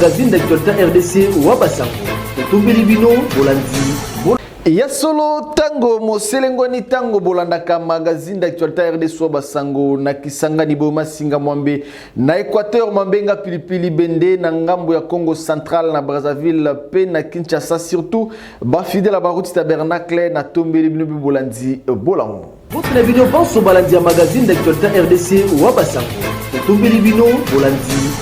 Magazine d'actualité RDC Wabasango. Tutumbili bino bolandi. Ya solo tango moselengoni tango bolandaka magazine d'actualité RDC Wabasango na Kisangani Boma Singa Mwambe na Équateur Mambenga Pilipili Bende na ngambo ya Congo Central na Brazzaville pe na Kinshasa surtout ba fidèle à baruti tabernacle na tombeli bino bolandi bolango. Votre vidéo pense au balandi magazine d'actualité RDC Wabasango. Tutumbili bino bolandi.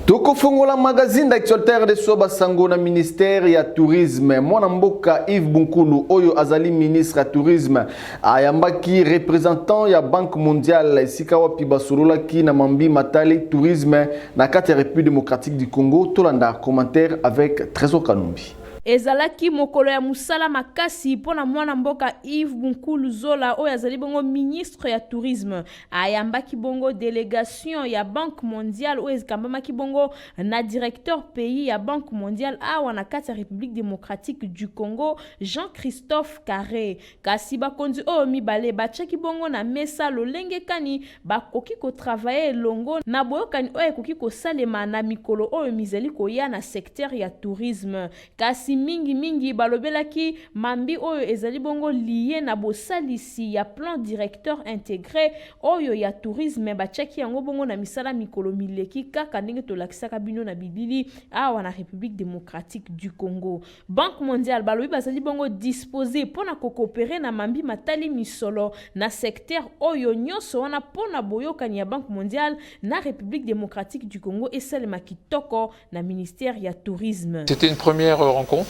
Tokofungola magazine d'actualité RDC Wabasango na ministère ya tourisme. Mwana mboka Yves Bunkulu oyo azali ministre ya tourisme ayambaki représentant ya Banque mondiale esika wapi basololaki na mambi matali tourisme na kati ya République démocratique du Congo. Tolanda commentaire avec Trésor Kanumbi. Ezalaki mokolo ya musala makasi pona mwana mboka Yves Bunkulu Zola oyo azali bongo ministre ya tourisme ayambaki bongo délégation ya Banque mondiale oyo ezikambamaki bongo na directeur pays ya Banque mondiale awa na kati ya République démocratique du Congo Jean-Christophe Carré. Kasi bakonzi oyo mibale bachaki bongo na mesa lolenge kani bakoki ko travailler longo na boyokani oyo ekoki ko salema na mikolo oyo mizali koya na secteur ya tourisme. Kasi mingi balobelaki mambi oyo ezali bongo lié na bosalisi ya plan directeur intégré oyo ya tourisme bachaki yango bongo na misala mikolo mileki kaka ndenge tolakisaka bino na bilili awa na République démocratique du Congo. Banque mondiale balobi bazali bongo disposé pona coopérer na mambi matali misolo na secteur oyo nyonso wana pona boyokani ya Banque mondiale na République démocratique du Congo et Salema Kitoko na ministère ya tourisme. C'était une première rencontre.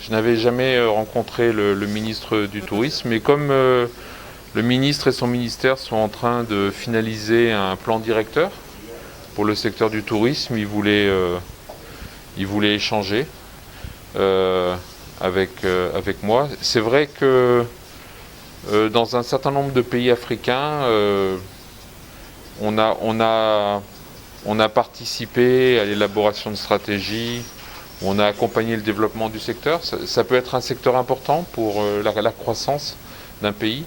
Je n'avais jamais rencontré le ministre du Tourisme, mais comme le ministre et son ministère sont en train de finaliser un plan directeur pour le secteur du tourisme, il voulait échanger avec moi. C'est vrai que dans un certain nombre de pays africains, on a participé à l'élaboration de stratégies. On a accompagné le développement du secteur. Ça peut être un secteur important pour la croissance d'un pays.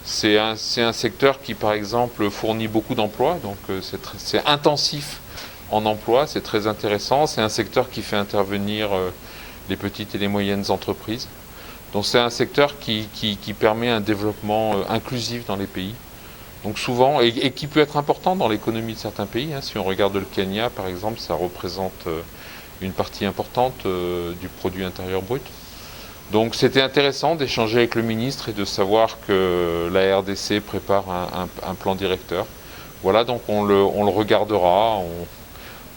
C'est un secteur qui, par exemple, fournit beaucoup d'emplois. Donc c'est intensif en emploi, c'est très intéressant. C'est un secteur qui fait intervenir les petites et les moyennes entreprises. Donc c'est un secteur qui permet un développement inclusif dans les pays. Donc souvent, et qui peut être important dans l'économie de certains pays. Si on regarde le Kenya, par exemple, ça représente une partie importante du produit intérieur brut. Donc c'était intéressant d'échanger avec le ministre et de savoir que la RDC prépare un plan directeur. Voilà, donc on le regardera,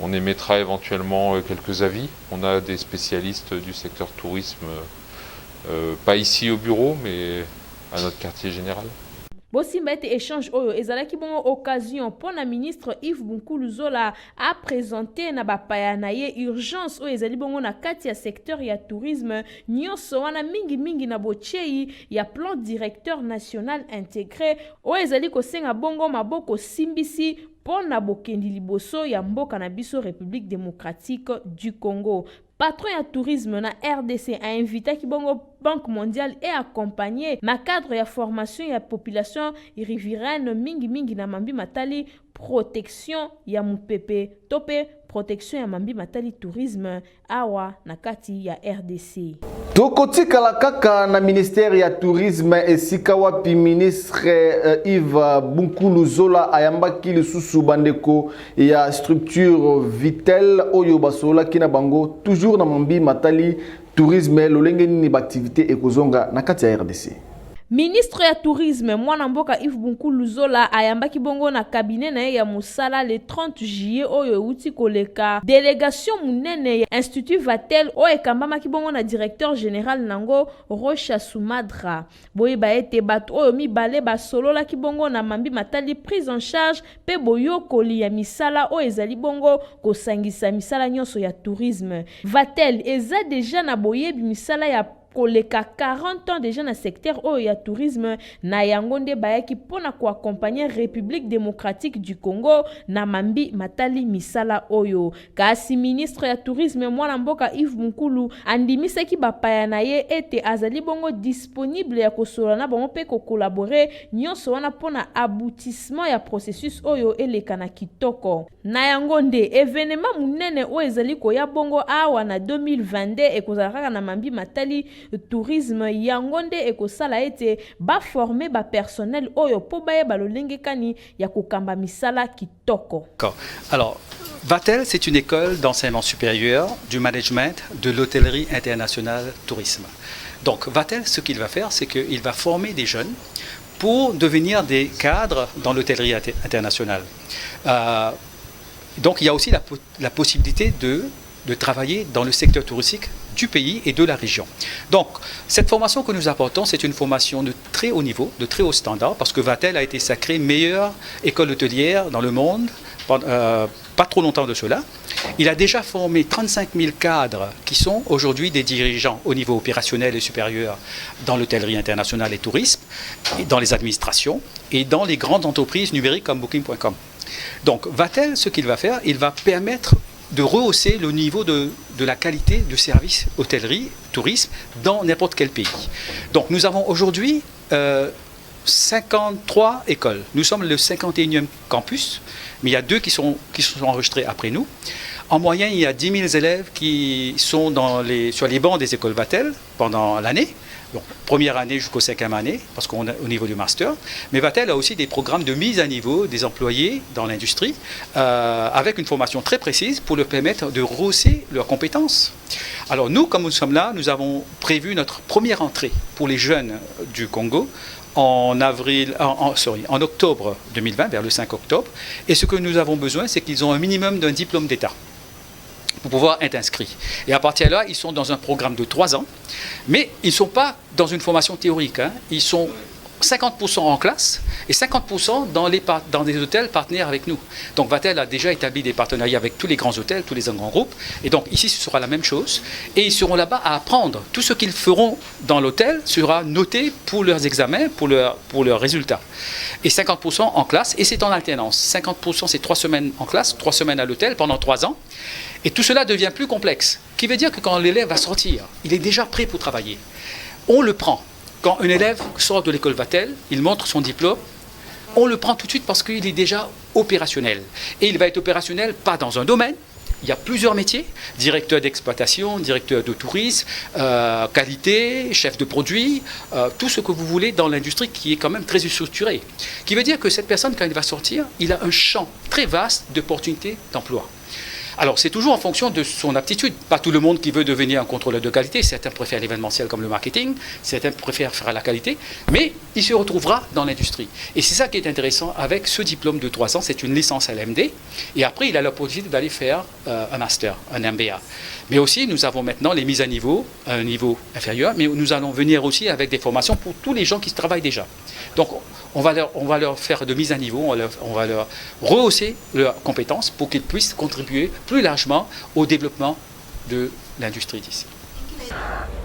on émettra éventuellement quelques avis. On a des spécialistes du secteur tourisme, pas ici au bureau, mais à notre quartier général. Bosimba ete échange oyo ezalaki bongo occasion pour na ministre Yves Bunkulu Zola a présenté na bapaya na ye urgence oyo ezali bongo na kati ya secteur ya tourisme nyonso wana mingi na bochei ya plan directeur national intégré oyo ezali kosenga bongo maboko simbisi pona bokendi liboso ya mboka na biso République démocratique du Congo. Patron ya tourisme na RDC a invité Kibongo Banque mondiale et accompagné na cadre ya formation ya population riveraine mingi na mambi matali protection ya mupepe tope protection ya mambi matali tourisme awa na kati ya RDC. Tokotikala kaka na ministère ya tourisme esika wapi ministre Yves Bunkulu Zola ayambaki lisusu bandeko ya structure Vitel oyo basola kina bango toujours na mambi matali tourisme lolenge ni activité ekozonga na kati ya RDC. Ministre ya tourisme mwana mboka Yves Bunkulu Zola ayambaki bongo na cabinet na ye ya musala le 30 juillet oyo uti koleka délégation munene ya Institut Vatel oyo ekambamaki bongo na directeur général nango Rocha Soumadra. Boye baete bato oyo mibale basolola ki bongo na mambi matali prise en charge pe boyokoli ya misala oyo ezali bongo kosangisa misala nyonso ya tourisme. Vatel eza deja na boyebi misala ya koleka 40 ans déjà na secteur oyo ya tourisme na yango nde bayaki pona ko accompagner République démocratique du Congo na mambi matali misala oyo. Kasi ministre ya tourisme mwana mboka Yves Bunkulu andimisaki bapaya na ye ete azali bongo disponible ya kosola na bango pe ko collaborer nyonso wana pona aboutissement ya processus oyo eleka na kitoko. Na yango nde événement munene oyo ezali koya bongo awa na 2022 ekozalaka na mambi matali tourisme yango nde ekosala ete ba former ba personnel oyo po baye balolenge kani ya kokamba misala kitoko. Alors Vatel, c'est une école d'enseignement supérieur du management de l'hôtellerie internationale tourisme. Donc Vatel, ce qu'il va faire, c'est qu'il va former des jeunes pour devenir des cadres dans l'hôtellerie internationale. Donc il y a aussi la possibilité de travailler dans le secteur touristique du pays et de la région. Donc cette formation que nous apportons, c'est une formation de très haut niveau, de très haut standard, parce que Vatel a été sacrée meilleure école hôtelière dans le monde, pas trop longtemps de cela. Il a déjà formé 35 000 cadres qui sont aujourd'hui des dirigeants au niveau opérationnel et supérieur dans l'hôtellerie internationale et tourisme, et dans les administrations et dans les grandes entreprises numériques comme Booking.com. Donc Vatel, ce qu'il va faire, il va permettre de rehausser le niveau de la qualité de service hôtellerie, tourisme dans n'importe quel pays. Donc nous avons aujourd'hui 53 écoles. Nous sommes le 51e campus, mais il y a 2 qui sont enregistrés après nous. En moyenne, il y a 10 000 élèves qui sont sur les bancs des écoles Vatel pendant l'année. Donc, première année jusqu'au 5e année, parce qu'on est au niveau du master. Mais Vatel a aussi des programmes de mise à niveau des employés dans l'industrie, avec une formation très précise pour leur permettre de rehausser leurs compétences. Alors nous, comme nous sommes là, nous avons prévu notre première entrée pour les jeunes du Congo en octobre 2020, vers le 5 octobre. Et ce que nous avons besoin, c'est qu'ils ont un minimum d'un diplôme d'État pour pouvoir être inscrits. Et à partir de là, ils sont dans un programme de 3 ans, mais ils ne sont pas dans une formation théorique. Ils sont 50% en classe et 50% dans des hôtels partenaires avec nous. Donc Vatel a déjà établi des partenariats avec tous les grands hôtels, tous les grands groupes. Et donc ici, ce sera la même chose. Et ils seront là-bas à apprendre. Tout ce qu'ils feront dans l'hôtel sera noté pour leurs examens, pour leurs résultats. Et 50% en classe, et c'est en alternance. 50% c'est 3 semaines en classe, 3 semaines à l'hôtel pendant 3 ans. Et tout cela devient plus complexe. Ce qui veut dire que quand l'élève va sortir, il est déjà prêt pour travailler. On le prend. Quand un élève sort de l'école Vatel, il montre son diplôme, on le prend tout de suite parce qu'il est déjà opérationnel. Et il va être opérationnel pas dans un domaine. Il y a plusieurs métiers, directeur d'exploitation, directeur de tourisme, qualité, chef de produit, tout ce que vous voulez dans l'industrie qui est quand même très structurée. Qui veut dire que cette personne, quand il va sortir, il a un champ très vaste d'opportunités d'emploi. Alors, c'est toujours en fonction de son aptitude. Pas tout le monde qui veut devenir un contrôleur de qualité. Certains préfèrent l'événementiel comme le marketing. Certains préfèrent faire la qualité. Mais il se retrouvera dans l'industrie. Et c'est ça qui est intéressant avec ce diplôme de 3 ans. C'est une licence LMD. Et après, il a la possibilité d'aller faire un master, un MBA. Mais aussi, nous avons maintenant les mises à un niveau inférieur. Mais nous allons venir aussi avec des formations pour tous les gens qui travaillent déjà. Donc, on va leur faire de mise à niveau, on va leur rehausser leurs compétences pour qu'ils puissent contribuer plus largement au développement de l'industrie d'ici.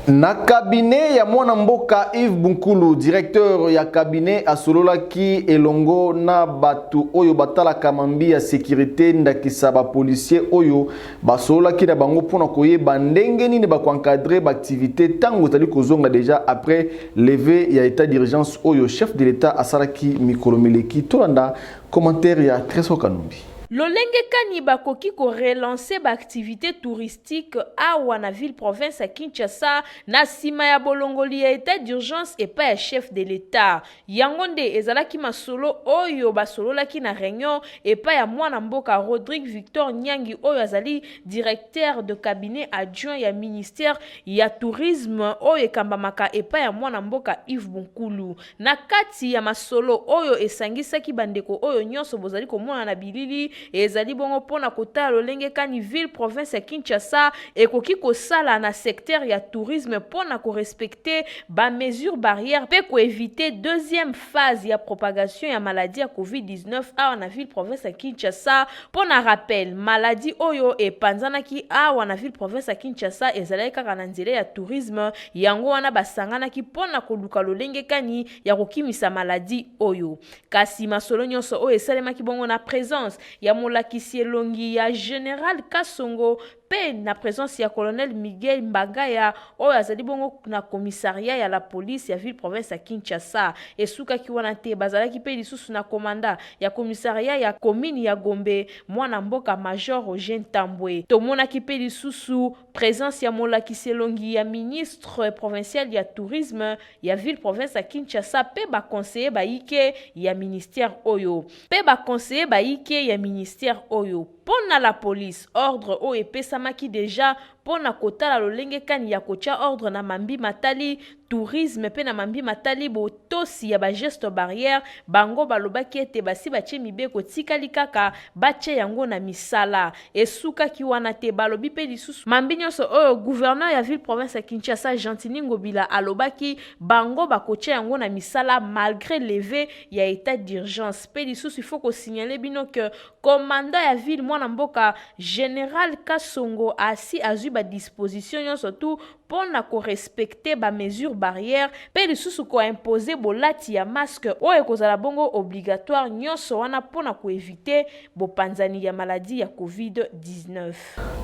Na cabinet ya mwana mboka Yves Bunkulu, directeur ya cabinet asololaki elongo na batu oyo batala kamambi ya sécurité ndakisa ba policier oyo basololaki na bango pona koyeba ndenge nini ba encadrer ba activité tango tali kozonga déjà après levé ya état d'urgence oyo chef de l'état asalaki mikolo meleki tolanda commentaire ya Treso Kanumbi. Lolenge kani bakoki ko relancer ba activité touristique awa na ville province à Kinshasa na sima ya bolongoli ya état d'urgence et pas ya chef de l'état. Yangonde ezalaki masolo oyo basololaki na réunion et pas ya mwana mboka Rodrigue Victor Nyangi oyo azali directeur de cabinet adjoint ya ministère ya tourisme oyo ekambamaka et pas ya mwana mboka Yves Bunkulu. Na kati ya masolo oyo esangisaki bandeko oyo nyonso bozali komona na bilili ezali bongo pona kotala lolenge kani ville province ya Kinshasa ekoki kosala na secteur ya tourisme pona ko respecter ba mesures barrières pe ko éviter deuxième phase ya propagation ya maladie ya COVID-19 awa na ville province ya Kinshasa. Pona rappel maladie oyo epanzanaki awa na ville province ya Kinshasa ezalaki kaka na nzela ya tourisme yango wana basanganaki pona koluka lolenge kani ya kokimisa maladie oyo. Kasi masolo nyonso oyo esalemaki bongo na présence ya molakisi elongi ya Général Kasongo pe na présence ya colonel Miguel Mbagaya oyo azali bongo na commissariat ya la police ya ville province ya Kinshasa. Esukaki wana te bazalaki pe lisusu na commanda ya commissariat ya commune ya Gombe mwana mboka major Roger Ntambwe. Tomonaki pe lisusu présence ya molakisi elongi ya ministre provincial ya tourisme ya ville province ya Kinshasa pe ba conseiller baike ya ministère oyo. Pe ba conseiller baike ya ministère oyo. Pona la police ordre o epesamaki déjà pona kotala lolenge kani ya kotia ordre na mambi matali tourisme pe na mambi matali botosi ya ba geste barrière bango balobaki ete basi batie mibeko tikali kaka batie yango na misala. Esuka ki wana te balobi pe lisusu mambi nyonso oyo gouverneur ya ville province ya Kinshasa Gentini Ngobila alobaki bango bakotia yango na misala malgré levé ya état d'urgence. Pe lisusu il faut ko signaler bino que commandant ya ville mwana mboka Général Kasongo asi azui ba disposition nyonso tout pona ko respecter ba mesures barrières pe lisusu ko imposer bolati ya masque oyo kozala bongo obligatoire nyonso wana pona ko éviter bopanzani ya maladie ya COVID-19.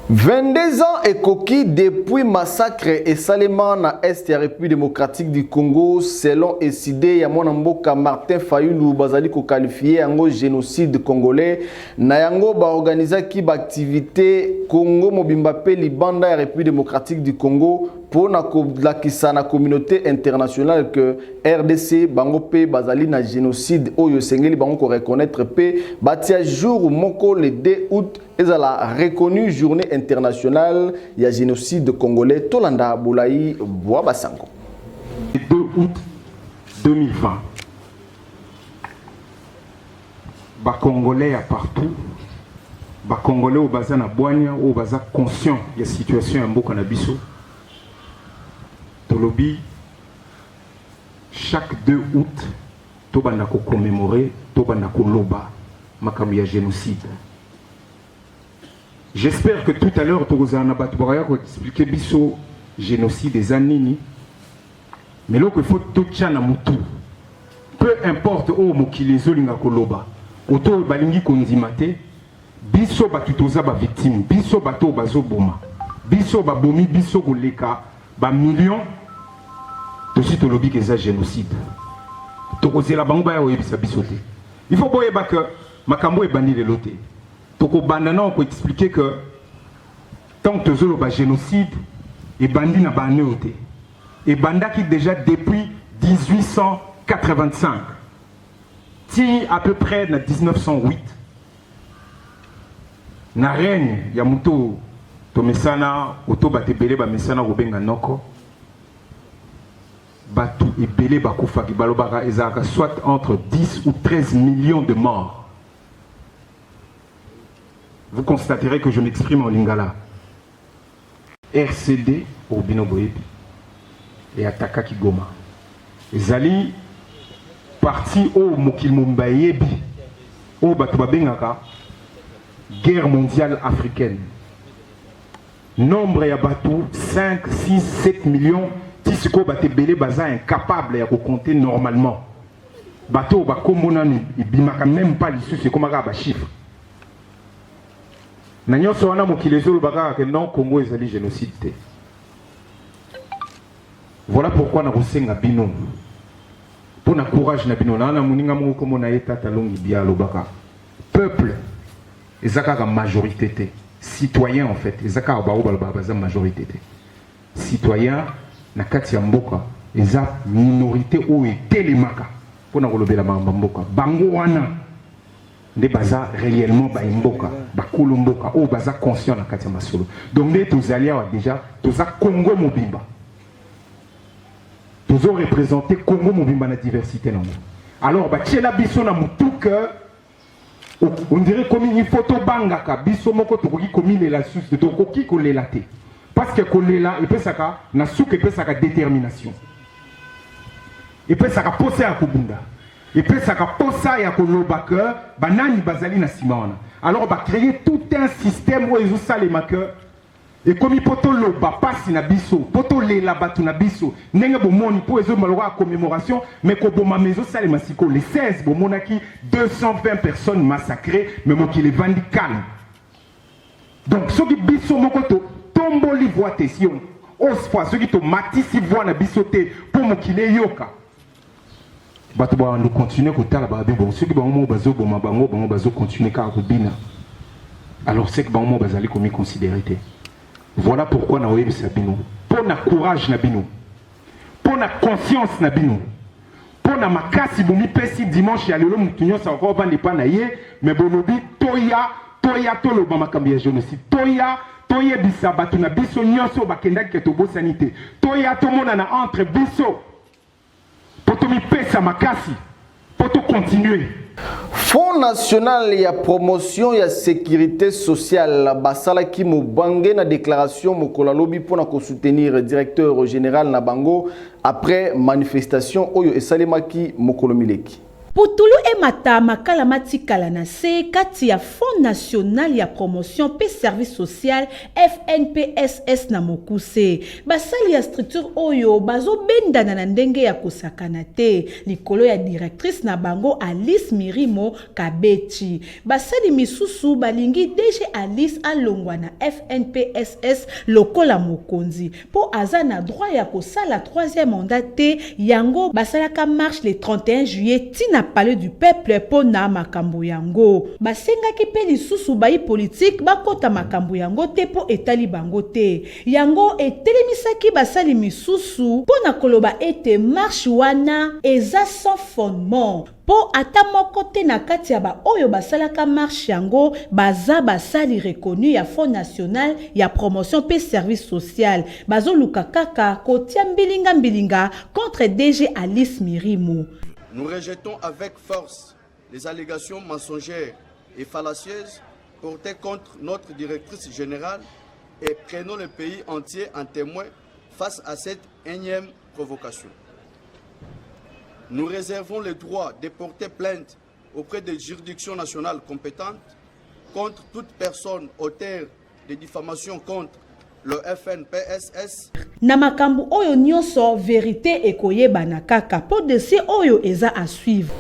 22 ans ekoki depuis massacre et Salema na Est ya République démocratique du Congo selon Eside ya mwana mboka Martin Fayulu bazali ko qualifier yango génocide congolais na yango ba organiser ba activité Congo mobimba pe libanda ya République démocratique du Congo pour la communauté internationale que RDC bango pe bazali na génocide oyo sengeli bango ko reconnaître pe batia jour moko le 2 août ezala reconnu journée internationale ya génocide congolais tolanda Boulayi Boa Basango. Le 2 août 2020 ba congolais à partout ba congolais au baza na Boania au baza conscient de la situation ya mboka na biso tolobi chaque 2 août tobanda ko commémorer tobanda ko loba makambo ya génocide. J'espère que tout à l'heure tozana batu baraya ko expliquer biso génocide des anini mais là qu'il faut tout tchana mutu peu importe o mokili zolinga ko loba auto balingi konzimate biso batu toza ba victime biso bato bazo boma biso ba bomi biso koleka ba millions tosi to lobby que ça génocide to kozela bango ba oyebisa biso te il faut boyeba que makambo e bandi le loté to ko bandana ko expliquer que tant que tozolo ba génocide e bandi na ba néoté et bandaki déjà depuis 1885 ti à peu près na 1908 na règne ya muto to mesana auto batebele ba mesana robenga noko batu ebele bakufa ki balobaka ezaka soit entre 10 ou 13 millions de morts. Vous constaterez que je m'exprime en lingala. RCD au Binoboyebi et Ataka Kigoma. Ezali parti au Mokilmumbayebi au Batubabengaka guerre mondiale africaine. Nombre ya batu 5, 6, 7 millions. Tisiko batebele baza incapable ya compter normalement. Bato ba kombonani ibimaka même pas l'issue c'est comme ba chiffre. Na nyonso wana mokilezo baka que non Congo ezali génocide. Voilà pourquoi na kosenga bino. Pour na courage na bino na muninga mo comme na eta talongi bialo baka. Peuple ezaka ka majorité té. Citoyen en fait, ezaka ba baza majorité té. Citoyen na kati ya mboka eza minorité o etelemaka pona kolobela mboka bango wana nde baza réellement ba mboka ba kolo mboka o baza conscient na kati ya masolo donc nde tozali awa déjà toza Congo mobimba tozo représenter Congo mobimba na diversité nango alors ba tiela biso na mutu que On dirait comme une photo bangaka biso moko tokoki komi lela susu tokoki kolela te parce que kolela epesaka na suka epesaka détermination epesaka posa ya kobunda epesaka posa ya koloba que banani bazali na nsima wana alors ba créer tout un système où ezosalema que et comme poto loba pasi na biso poto lela batu na biso ndenge bomoni po ezo maloka commémoration mais ko boma mezo salema siko les 16 bomonaki 220 personnes massacrées mais mokili vandi calme donc soki biso moko to tomboli voix tession osfa soki to matisi voix na biso te po mokili yoka bato ba nous continuer ko tala ba bon soki ba mo bazo boma bango bango bazo continuer ka ko bina alors c'est que ba mo bazali komi considéré. Voilà pourquoi nous avons Sabino. Pour notre courage, pour notre conscience, pour notre makasi, boumi pesi dimanche, ya lelo mutunyo sa encore bande pas naie, mais bonobi toya tolo ba makambi ya génocide. Toya bisaba tuna biso nyonso bakenda ke tobo sanité. Toya to mona na entre biso. Pour to mi pesa makasi, pour to continuer. Fonds national ya promotion ya sécurité sociale basalaki mobange na déclaration mokola lobi pona ko soutenir directeur général na bango après manifestation oyo esalemaki mokolo mileki. Putulu e mata makala matikala na se kati ya Fonds national ya promotion pe service social FNPSS na mokuse. Basali ya structure oyo bazo bendana na ndenge ya kosakana te. Likolo ya directrice na bango Alice Mirimo Kabeti. Basali misusu balingi DG Alice alongwa na FNPSS lokola mokonzi. Po aza na droit ya kosala 3e mandat te yango basalaka marche le 31 juillet tina parler du peuple pona makambo yango basengaki pe lisusu bayi politique bakota makambo yango te po etali bango te yango etelemisaki basali misusu pona koloba ete marche wana eza sans fondement po ata moko te na kati ya ba oyo basalaka marche yango baza basali reconnu ya Fonds national ya promotion pe service social bazoluka kaka kotia mbilinga contre DG Alice Mirimo. Nous rejetons avec force les allégations mensongères et fallacieuses portées contre notre directrice générale et prenons le pays entier en témoin face à cette énième provocation. Nous réservons le droit de porter plainte auprès des juridictions nationales compétentes contre toute personne auteur de diffamation contre le FNPSS. Na makambu oyo nyonso vérité ekoyebana kaka po dossier oyo eza à suivre.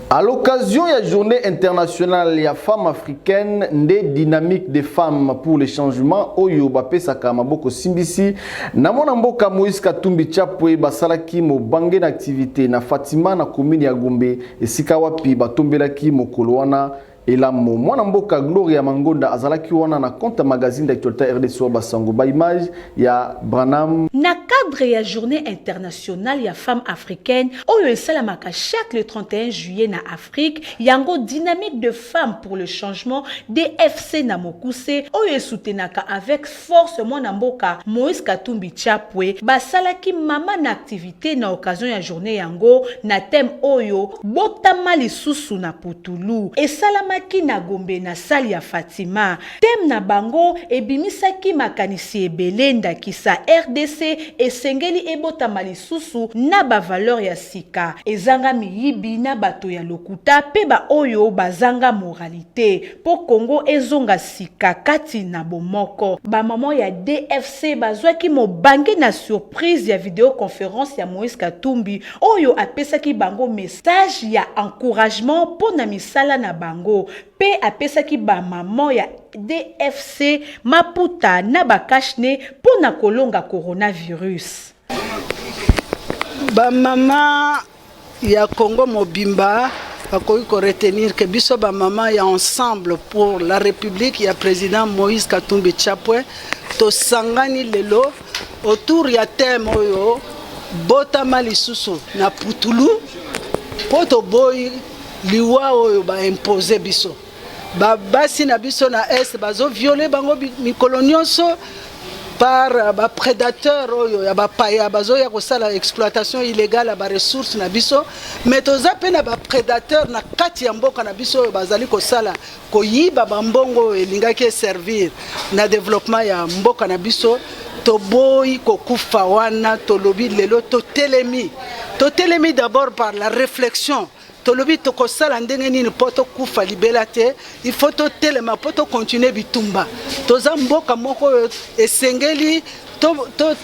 À l'occasion de la journée internationale des femmes africaines, des dynamiques des femmes pour le changement, Oyo Bapesaka Maboko Simbisi, Namona Mboka Moïse Katumbi Chapwe, Basalaki Mo Bangen activité, na Fatima na commune ya Gombe, et Sikawapi Batombelaki Mokoloana. Et la Mwanamboka Gloria Mangonda azalaki wana na compte magazine d'actualité RDC Basango ba image ya Branham. Na cadre ya journée internationale ya femmes africaines, oyo esalamaka chaque le 31 juillet na Afrique, yango dynamique de femmes pour le changement DFC na Mokuse, oyo soutenaka avec force Mwanamboka Moïse Katumbi Chapwe, basalaki mama na activité na occasion ya journée yango na thème oyo botama lisusu na Putulu. Esalama ki na Gombe na sali ya Fatima tem na bango ebimisaki makanisi ebelenda kisa RDC esengeli ebotama lisusu na ba valeur ya sika ezanga miyibi na bato ya lokuta pe ba oyo bazanga moralité po Congo ezonga sika kati na bomoko ba maman ya DFC bazwaki mobange na surprise ya vidéoconférence ya Moïse Katumbi oyo apesaki bango message ya encouragement po na misala na bango pe apesaki ba maman ya DFC Maputa na bakashne pona kolonga coronavirus. Ba mama ya Congo mobimba bakoki ko retenir que biso ba mama ya ensemble pour la République ya président Moïse Katumbi Chapwe to sangani lelo autour ya thème oyo botama lisusu na Putulu poto boy liwa oyo ba imposer biso ba basi na biso na est bazo violer bango mikolo nyonso par ba prédateurs oyo ya ba paya bazoya kosala exploitation illégale ba ressources na biso mais toza pe na ba prédateurs na kati ya mboka na biso oyo bazali kosala koyiba bambongo elingaki servir na développement ya mboka na biso toboyi kokufa wana tolobi lelo totelemi d'abord par la réflexion tolobi tokosala ndenge nini po tokufa libela te il faut totelema po continuer bitumba toza mboka moko esengeli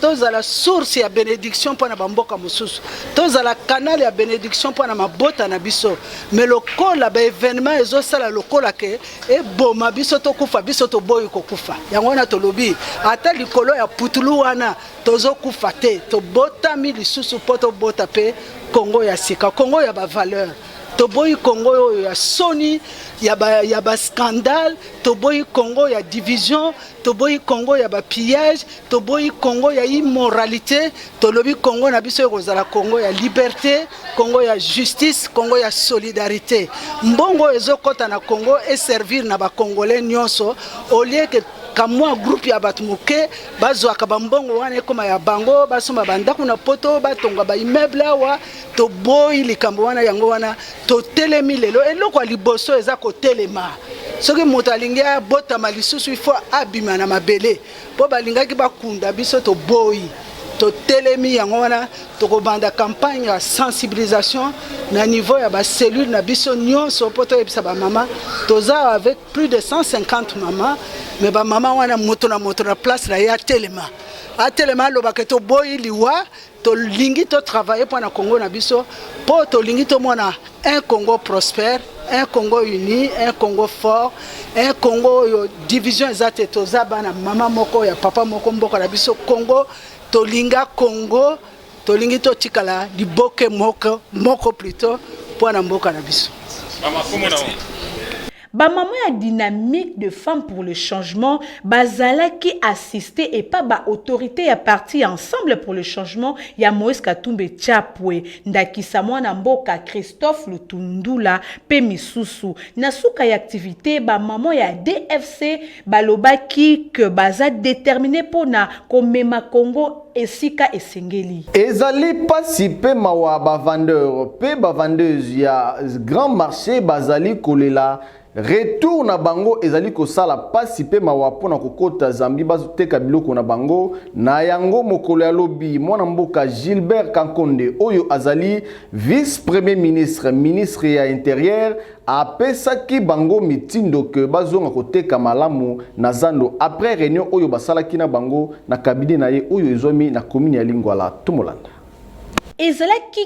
tozala source ya bénédiction pour na bamboka mosusu tozala canal ya bénédiction pour na mabota na biso mais lokola ba événement ezosala lokola ke eboma biso tokufa biso toboyi kokufa yango na tolobi ata likolo ya putulu wana tozokufa te tobotami lisusu po tobota pe Congo ya sika Congo ya ba valeur toboyi Congo ya soni ya ba scandale toboyi Congo ya division toboyi Congo ya ba pillage toboyi Congo ya immoralité tolobi Congo na biso ekozala Congo ya liberté Congo ya justice Congo ya solidarité mbongo ezokota na Congo et servir na ba congolais nyonso au lieu que kamwa groupe ya batu moke bazwaka bambongo wana ekoma ya bango basomba bandako na poto batonga ba immeuble awa to boyi likambo wana yango wana to telemi lelo eloko liboso eza ko telema soki moto alingi abotama lisusu il faut abima na mabele po balingaki bakunda biso to boyi to telemi yango wana to kobanda campagne ya sensibilisation na niveau ya ba cellule na biso nyonso poto ebisa ba mama toza avec plus de 150 mamas mais ba mama wana moto na place na ya telema atelema lobaka to boyi liwa to lingi to travailler pour na Congo na biso po to lingi to mona un Congo prospère un Congo uni un Congo fort un Congo yo division ezate toza bana mama moko ya papa moko mboka na biso Congo tolinga Congo tolingi to tikala liboke moko plutôt pour na mboka na biso Ba maman ya dynamique de femmes pour le changement, bazala qui assisté et pas ba autorité ya parti ensemble pour le changement ya Moïse Katumbi Chapwe ndakisa mwana mboka Christophe Lutundula pe misusu na suka ya activité ba maman ya DFC balobaki que baza déterminé pona komema Congo esika esengeli ezali pasi pe mawa ba vendeur pe ba vendeuse ya grand marché bazali kolela retour na bango ezali kosala pasi pe mawa pona kokota zambi bazoteka biloko na bango na yango mokolo ya lobi mwana mboka Gilbert Kankonde oyo azali vice premier ministre ya intérieur apesaki bango mitindo ke bazonga koteka malamu na zando après réunion oyo basalaki na bango na cabinet na ye oyo ezomi na commune ya Lingwala tumolanda ezalaki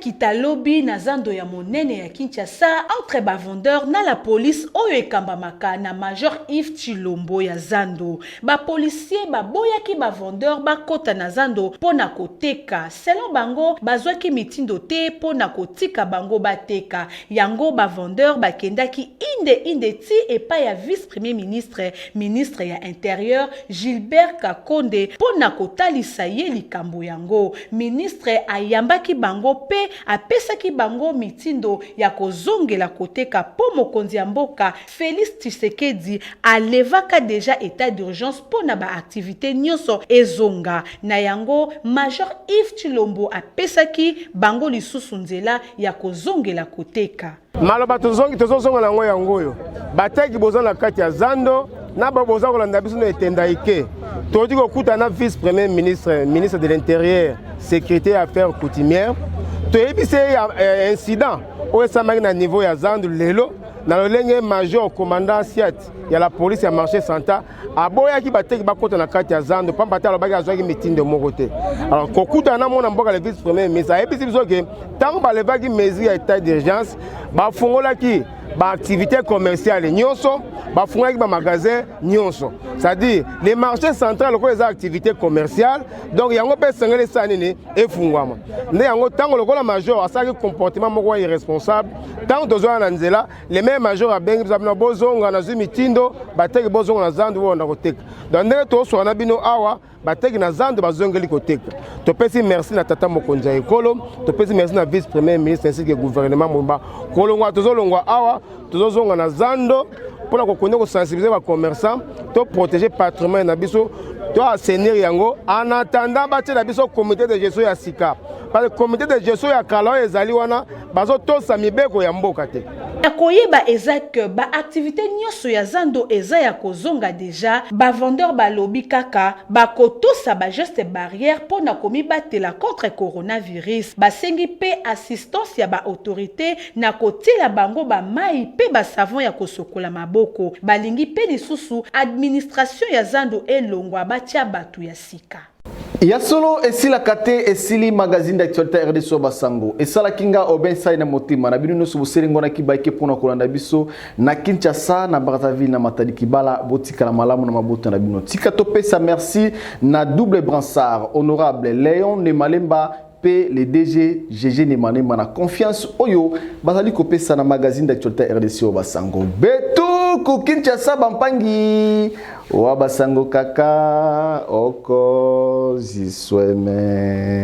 kita lobby na zando ya monene ya Kinshasa entre ba vendeur na la police oyo ekambamaka na Major Yves Chilombo ya zando ba policier ba boyaki ba vendeur ba kota na zando pona koteka selon bango bazwaki mitindo te pona kotika bango bateka yango ba vendeur bakendaki inde ti epa ya vice premier ministre ya intérieur Gilbert Kakonde pona kotalisa ye likambo yango ministre yambaki bango pe apesaki bango mitindo ya kozongela koteka po mokonzi ya mboka Félix Tshisekedi alevaka déjà état d'urgence po na ba activité nyonso ezonga na yango Major Yves Chilombo apesaki bango lisusu nzela ya kozongela koteka maloba tozonga nango yangoyo bateki bozana kati ya zando na baboza kolanda biso na etenda ike todi kokuta na vice premier ministre de l'intérieur sécurité affaires coutumières toyebise incident oyo esamaki na niveau ya zando lelo na lolenge major commandant siat ya la police ya marché santa aboyaki bateki bakota na kati ya zando pamba te alobaki azwaki mitindo moko te alors kokuta na mona mboka le vice premier ministre ayebisi biso ke ntango balevaki mesure ya état d'urgence bafungolaki activité commerciale nyonso bafungaki ba magasin nyonso c'est-à-dire les marchés centrales ko les activités commerciales donc yango pe sengele sanini efungwama nde yango tango lokola major asaki comportement moko irresponsable tango tozwa na nzela les mêmes major abengi bizabina bozonga na mitindo bateki bozonga na zandu wonda koteka donc ndenge toswa na bino awa bateki na zando bazongeli koteka topesi merci na tata mokonzi ya ekolo topesi merci na vice premier ministre ainsi que gouvernement momba kolongwa tozolongwa awa tozozonga na zando pour qu'on sensibiliser les commerçants, pour protéger le patrimoine na biso, pour assainir yango. En attendant, bâtir la biso comité de gestion ya sika. Parce que le comité de gestion ya Kalao et Zaliwana, bazo to samibeko ya mboka te. Koyeba eza que ba activité nyoso ya zando eza ya kozonga déjà ba vendeur ba lobby kaka ba kotosa ba geste barrière pour na komi batela contre coronavirus ba sengi pe assistance ya ba autorité na kotela bango ba mai pe ba savon ya kosokola maboko balingi pe lisusu administration ya zando elongwa batia batu ya sika. Ya solo esila kate esili magazine d'actualité RDC Basango esala kinga obensa na motima na binu noso buselingo na kibaike pona kolanda biso na Kinshasa na Brazzaville na Matadi Kibala botika la malamu na mabuto na bino tika topesa merci na double bransard honorable Léon Nemalemba pe le DG GG Nemalemba na confiance oyo bazali kopesa na magazine d'actualité RDC Basango betu ku Kinshasa bampangi wa Basango kaka oko zisweme.